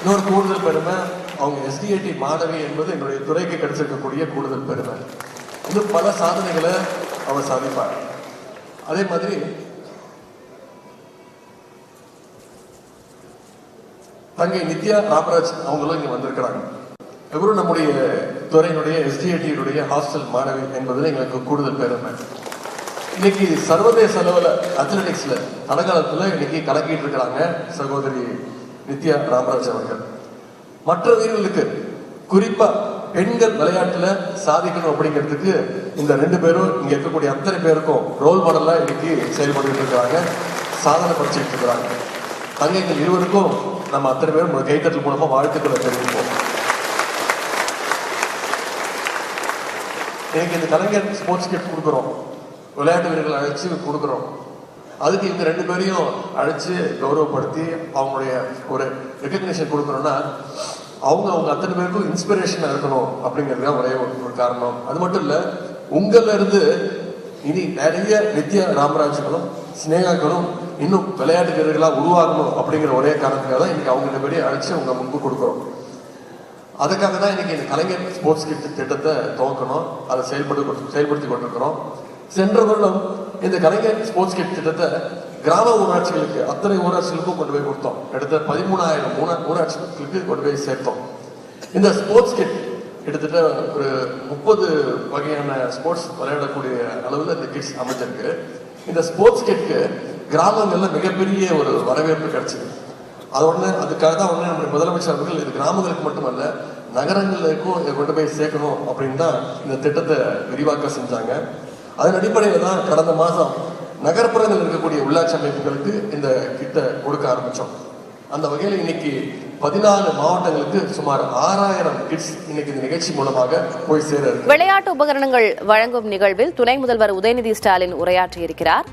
இன்னொரு கூடுதல் பெருமை, அவங்க எஸ்டிஏடி மாணவி என்பது எங்களுடைய துறைக்கு கிடைச்சிருக்கக்கூடிய கூடுதல் பெருமை. இன்னும் பல சாதனைகளை அவர் சாதிப்பார். அதே மாதிரி தங்கை நித்யா ராமராஜ் அவங்களும் இங்க வந்திருக்கிறாங்க. இவரும் நம்முடைய துறையினுடைய எஸ்டிஏடியுடைய ஹாஸ்டல் மாணவி என்பதில் எங்களுக்கு கூடுதல் பெருமை. இன்னைக்கு சர்வதேச அளவில் அத்லெட்டிக்ஸ்ல தடகளத்துல இன்னைக்கு கலக்கிட்டு இருக்கிறாங்க சகோதரி நித்யா ராமராஜ் அவர்கள். மற்ற வீரர்களுக்கு குறிப்பா பெண்கள் விளையாட்டுல சாதிக்கணும் அப்படிங்கிறதுக்கு இந்த 2 பேரும் இங்க இருக்கக்கூடிய அத்தனை பேருக்கும் ரோல் மாடலா இன்னைக்கு செயல்பட்டு இருக்கிறாங்க, சாதனை படிச்சுட்டு இருக்கிறாங்க. தங்கைகள் இருவருக்கும் நம்ம அத்தனை பேரும் கைத்தட்டல் மூலமா வாழ்த்துக்களை தெரிவிப்போம். எனக்கு இந்த கலைஞர் ஸ்போர்ட்ஸ் கிட் கொடுக்குறோம், விளையாட்டு வீரர்கள் அழைச்சு கொடுக்குறோம். அதுக்கு இந்த 2 பேரையும் அழைச்சு கௌரவப்படுத்தி அவங்களுடைய ஒரு ரெகக்னிஷன் கொடுக்குறோம்னா அவங்க அத்தனை பேருக்கும் இன்ஸ்பிரேஷனா இருக்கணும் அப்படிங்கிறது ஒரே ஒரு காரணம். அது மட்டும் இல்ல, உங்கள்ல இருந்து இனி நிறைய நித்யா ராமராஜுகளும் ஸ்னேகாக்களும் இன்னும் விளையாட்டு வீரர்களா உருவாகணும் அப்படிங்கிற ஒரே காரணத்துக்காக தான் இன்னைக்கு அவங்க 2 பேரையும் அழைச்சு அவங்க முன்பு கொடுக்குறோம். அதுக்காக தான் இன்னைக்கு இந்த கலைஞர் ஸ்போர்ட்ஸ் கிட் திட்டத்தை துவக்கணும், அதை செயல்படுத்தி கொண்டிருக்கிறோம். சென்ற வருடம் இந்த கலைஞர் ஸ்போர்ட்ஸ் கிட் திட்டத்தை கிராம ஊராட்சிகளுக்கு அத்தனை ஊராட்சிகளுக்கும் கொண்டு போய் கொடுத்தோம். கிட்டத்தட்ட 13,000 ஊராட்சிகளுக்கு கொண்டு போய் சேர்த்தோம். இந்த ஸ்போர்ட்ஸ் கிட் கிட்டத்தட்ட ஒரு 30 வகையான ஸ்போர்ட்ஸ் விளையாடக்கூடிய அளவில் இந்த கிட்ஸ் அமைஞ்சிருக்கு. இந்த ஸ்போர்ட்ஸ் கிட்க்கு கிராமங்கள்ல மிகப்பெரிய ஒரு வரவேற்பு கிடைச்சது. அதுக்காக தான் நம்முடைய முதலமைச்சர் அவர்கள் இது கிராமங்களுக்கு மட்டுமல்ல நகரங்களுக்கும் இதை கொண்டு போய் சேர்க்கணும் அப்படின்னு தான் இந்த திட்டத்தை விரிவாக்கம் செஞ்சாங்க. அதன் அடிப்படையில் தான் கடந்த மாதம் நகர்ப்புறங்கள் இருக்கக்கூடிய உள்ளாட்சி அமைப்புகளுக்கு இந்த கிட்ட கொடுக்க ஆரம்பிச்சோம். அந்த வகையில் இன்னைக்கு 14 மாவட்டங்களுக்கு சுமார் 6,000 கிட்ஸ் இன்னைக்கு இந்த நிகழ்ச்சி மூலமாக போய் சேர இருக்கு. விளையாட்டு உபகரணங்கள் வழங்கும் நிகழ்வில் துணை முதல்வர் உதயநிதி ஸ்டாலின் உரையாற்றியிருக்கிறார்.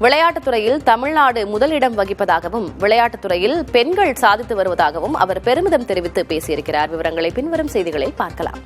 விளையாட்டுத் துறையில் தமிழ்நாடு முதலிடம் வகிப்பதாகவும் விளையாட்டுத் துறையில் பெண்கள் சாதித்து வருவதாகவும் அவர் பெருமிதம் தெரிவித்து பேசியிருக்கிறார். விவரங்களை பின்வரும் செய்திகளில் பார்க்கலாம்.